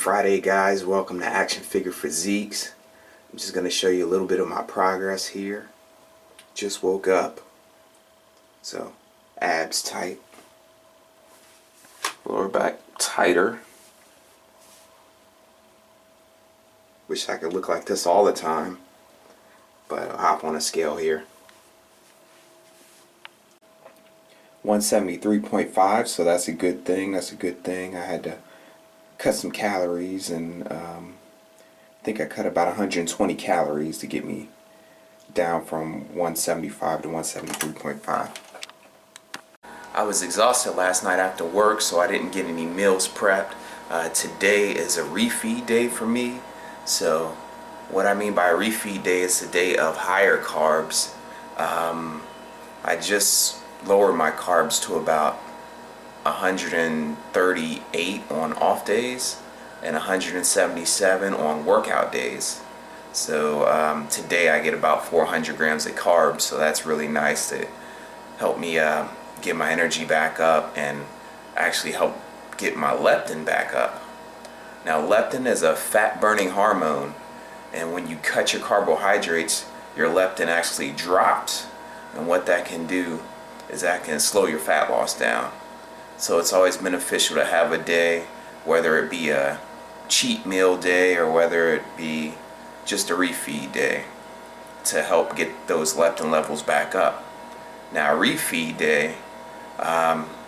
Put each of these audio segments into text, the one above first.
Friday, guys. Welcome to Action Figure Physiques. I'm just going to show you a little bit of my progress here. Just woke up, so abs tight, lower back tighter. Wish I could look like this all the time, but I'll hop on a scale here. 173.5, so that's a good thing. I had to cut some calories, and I think I cut about 120 calories to get me down from 175 to 173.5. I was exhausted last night after work, so I didn't get any meals prepped. Today is a refeed day for me. So what I mean by a refeed day is a day of higher carbs. I just lowered my carbs to about 138 on off days and 177 on workout days. So today I get about 400 grams of carbs, so that's really nice to help me get my energy back up and actually help get my leptin back up. Now, leptin is a fat burning hormone, and when you cut your carbohydrates, your leptin actually drops, and what that can do is that can slow your fat loss down. So it's always beneficial to have a day, whether it be a cheat meal day or whether it be just a refeed day, to help get those leptin levels back up. Now, a refeed day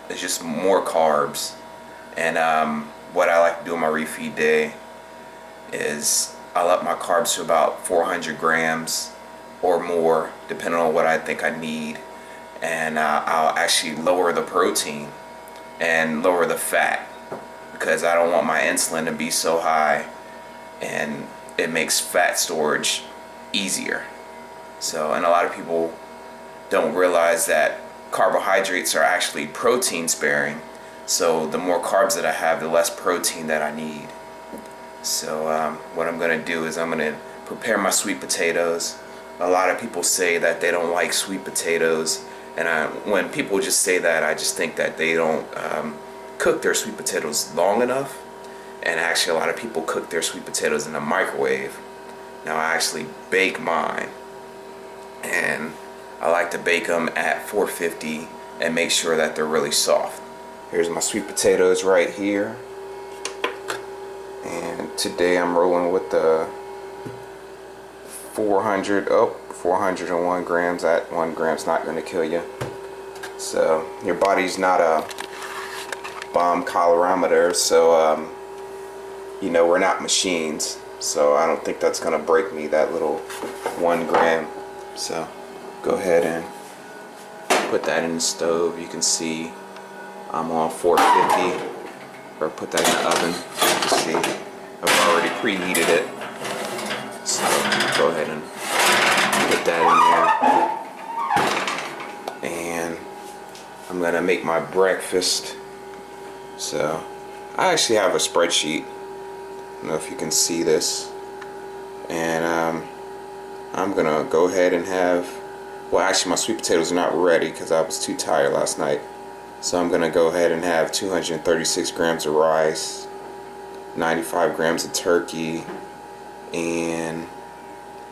is just more carbs, and what I like to do on my refeed day is I'll up my carbs to about 400 grams or more, depending on what I think I need, and I'll actually lower the protein and lower the fat, because I don't want my insulin to be so high, and it makes fat storage easier. So, and a lot of people don't realize that carbohydrates are actually protein sparing. So the more carbs that I have, the less protein that I need. So what I'm going to do is I'm going to prepare my sweet potatoes. A lot of people say that they don't like sweet potatoes, and when people just say that, I just think that they don't cook their sweet potatoes long enough. And actually, a lot of people cook their sweet potatoes in the microwave. Now, I actually bake mine, and I like to bake them at 450 and make sure that they're really soft. Here's my sweet potatoes right here, and today I'm rolling with the 401 grams. That 1 gram's not going to kill you. So your body's not a bomb calorimeter, so you know, we're not machines, so I don't think that's going to break me, that little 1 gram. So go ahead and put that in the stove. You can see I'm on 450, or put that in the oven. You can see I've already preheated it. So go ahead and put that in there. And I'm going to make my breakfast. So I actually have a spreadsheet. I don't know if you can see this. And I'm going to go ahead and have, well, actually my sweet potatoes are not ready because I was too tired last night. So I'm going to go ahead and have 236 grams of rice, 95 grams of turkey, and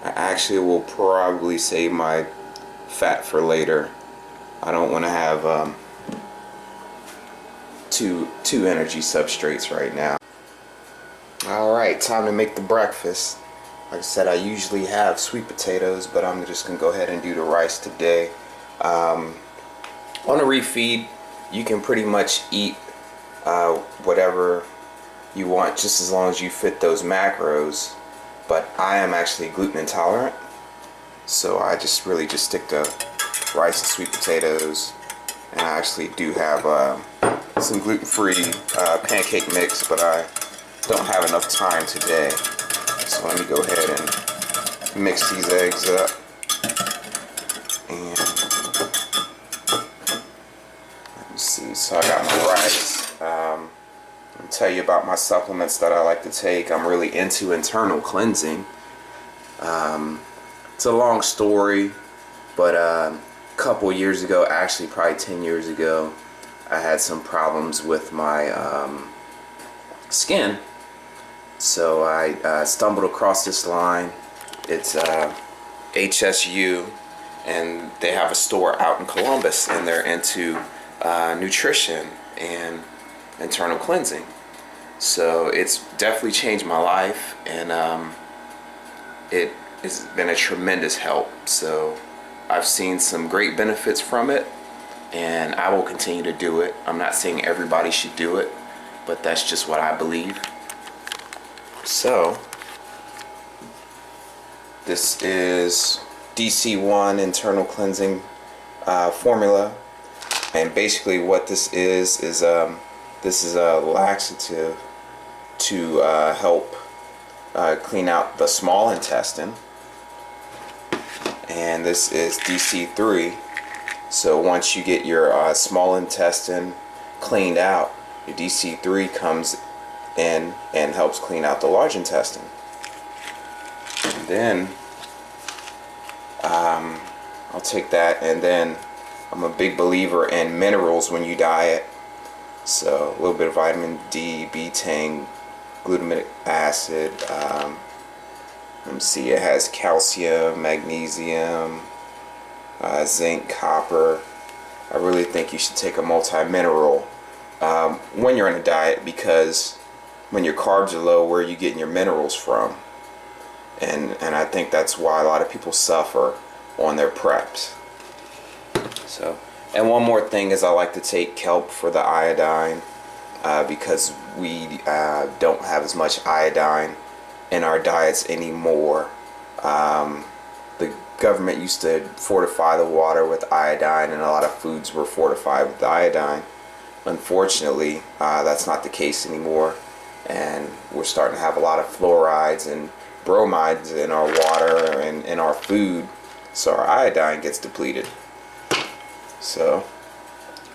I actually will probably save my fat for later. I don't want to have two energy substrates right now. Alright, time to make the breakfast. Like I said, I usually have sweet potatoes, but I'm just going to go ahead and do the rice today. On a refeed, you can pretty much eat whatever you want, just as long as you fit those macros. But I am actually gluten intolerant, so I just really just stick to rice and sweet potatoes. And I actually do have some gluten-free pancake mix, but I don't have enough time today. So let me go ahead and mix these eggs up. And let me see, so I got my rice. I'll tell you about my supplements that I like to take. I'm really into internal cleansing. It's a long story, but a couple years ago, actually probably 10 years ago, I had some problems with my skin, So I stumbled across this line. It's HSU, and they have a store out in Columbus, and they're into nutrition and internal cleansing. So it's definitely changed my life, and it has been a tremendous help. So I've seen some great benefits from it, and I will continue to do it. I'm not saying everybody should do it, but that's just what I believe. So this is DC1 internal cleansing formula, and basically what this is this is a laxative to help clean out the small intestine, and this is DC3. So once you get your small intestine cleaned out, your DC3 comes in and helps clean out the large intestine. And then I'll take that, and then I'm a big believer in minerals when you diet. So a little bit of vitamin D, betaine, glutamic acid. Let me see, it has calcium, magnesium, zinc, copper. I really think you should take a multi-mineral when you're on a diet, because when your carbs are low, where are you getting your minerals from? And I think that's why a lot of people suffer on their preps. So, and one more thing is I like to take kelp for the iodine, because we don't have as much iodine in our diets anymore. The government used to fortify the water with iodine, and a lot of foods were fortified with iodine. Unfortunately, that's not the case anymore, and we're starting to have a lot of fluorides and bromides in our water and in our food, so our iodine gets depleted. So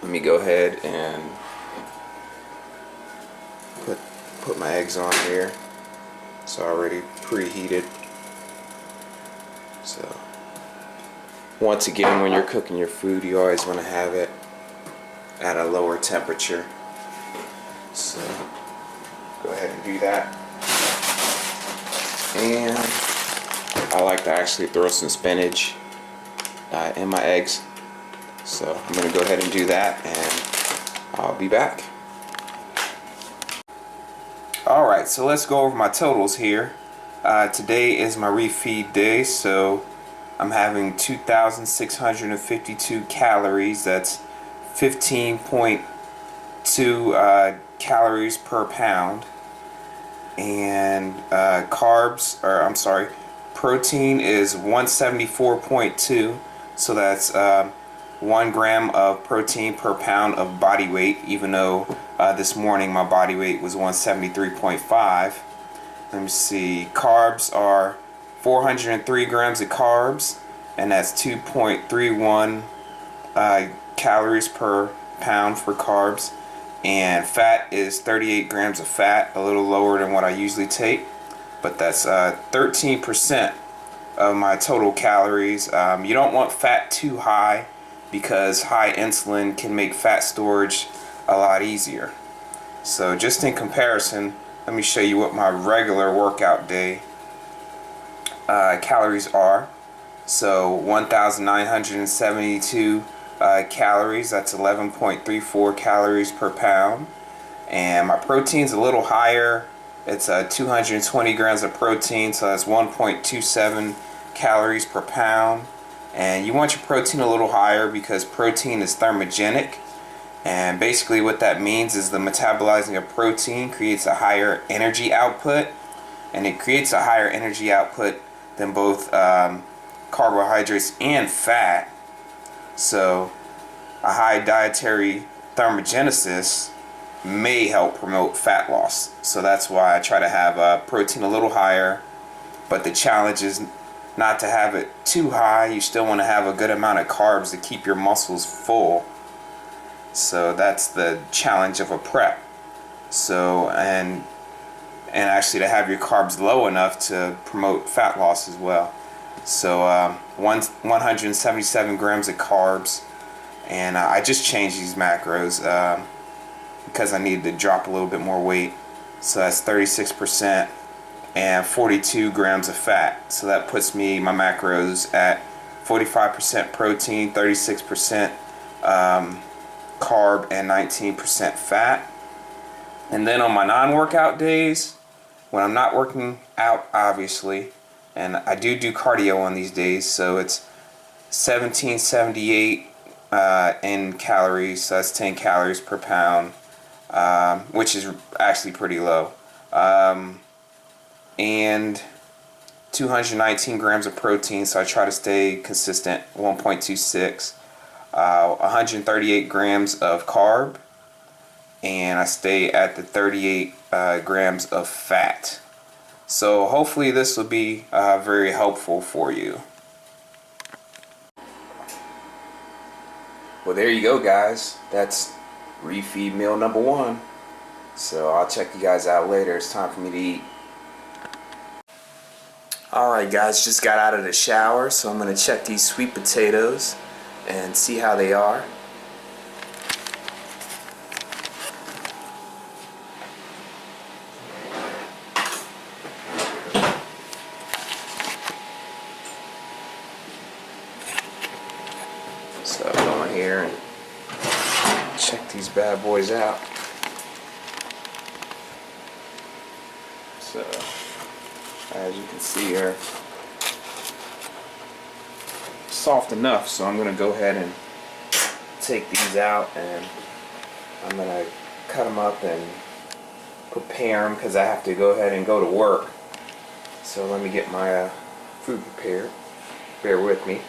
let me go ahead and put my eggs on here. It's already preheated. So once again, when you're cooking your food, you always want to have it at a lower temperature. So go ahead and do that. And I like to actually throw some spinach in my eggs. So I'm going to go ahead and do that, and I'll be back. Alright, so let's go over my totals here. Today is my refeed day, so I'm having 2,652 calories. That's 15.2 calories per pound. And protein is 174.2, so that's 1 gram of protein per pound of body weight, even though this morning my body weight was 173.5. Let me see, carbs are 403 grams of carbs, and that's 2.31 calories per pound for carbs. And fat is 38 grams of fat, a little lower than what I usually take, but that's 13% of my total calories. You don't want fat too high, because high insulin can make fat storage a lot easier. So just in comparison, let me show you what my regular workout day calories are. So 1,972 calories, that's 11.34 calories per pound. And my protein's a little higher. It's 220 grams of protein, so that's 1.27 calories per pound. And you want your protein a little higher because protein is thermogenic, and basically what that means is the metabolizing of protein creates a higher energy output, and it creates a higher energy output than both carbohydrates and fat. So a high dietary thermogenesis may help promote fat loss. So that's why I try to have protein a little higher, but the challenge is not to have it too high. You still want to have a good amount of carbs to keep your muscles full. So that's the challenge of a prep. So and actually to have your carbs low enough to promote fat loss as well. So 177 grams of carbs, and I just changed these macros because I needed to drop a little bit more weight. so that's 36%, and 42 grams of fat. So that puts me, my macros, at 45% protein, 36% carb, and 19% fat. And then on my non-workout days, when I'm not working out, obviously, and I do cardio on these days, so it's 1778 in calories, so that's 10 calories per pound, which is actually pretty low, and 219 grams of protein, so I try to stay consistent, 1.26, 138 grams of carb, and I stay at the 38 grams of fat. So hopefully this will be very helpful for you. Well, there you go, guys. That's refeed meal number 1. So I'll check you guys out later. It's time for me to eat. Alright guys, just got out of the shower, so I'm going to check these sweet potatoes and see how they are. So go in here and check these bad boys out. So as you can see, are soft enough, so I'm going to go ahead and take these out, and I'm going to cut them up and prepare them because I have to go ahead and go to work. So let me get my food prepared. Bear with me.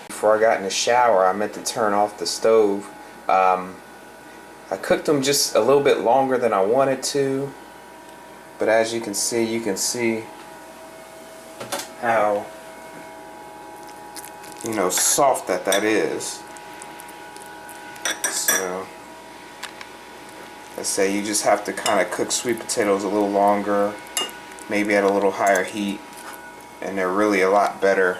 Before I got in the shower, I meant to turn off the stove. I cooked them just a little bit longer than I wanted to, but as you can see how, you know, soft that is. So let's say you just have to kind of cook sweet potatoes a little longer, maybe at a little higher heat, and they're really a lot better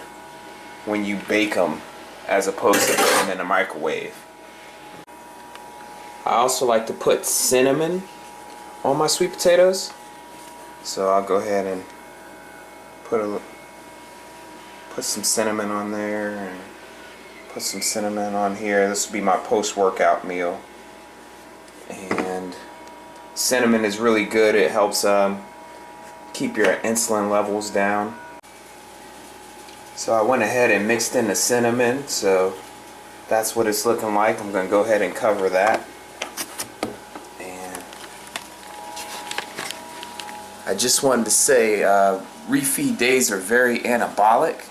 when you bake them as opposed to putting them in the microwave. I also like to put cinnamon on my sweet potatoes, so I'll go ahead and put some cinnamon on there and put some cinnamon on here. This will be my post-workout meal, and cinnamon is really good. It helps keep your insulin levels down. So I went ahead and mixed in the cinnamon, so that's what it's looking like. I'm going to go ahead and cover that. And I just wanted to say refeed days are very anabolic.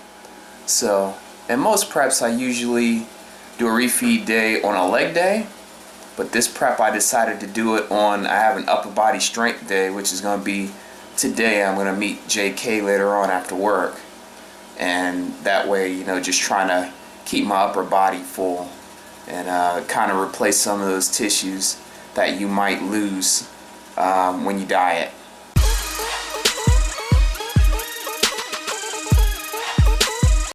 So in most preps I usually do a refeed day on a leg day, but this prep I decided to do it on, I have an upper body strength day, which is going to be today. I'm going to meet JK later on after work. And that way, you know, just trying to keep my upper body full and kind of replace some of those tissues that you might lose when you diet.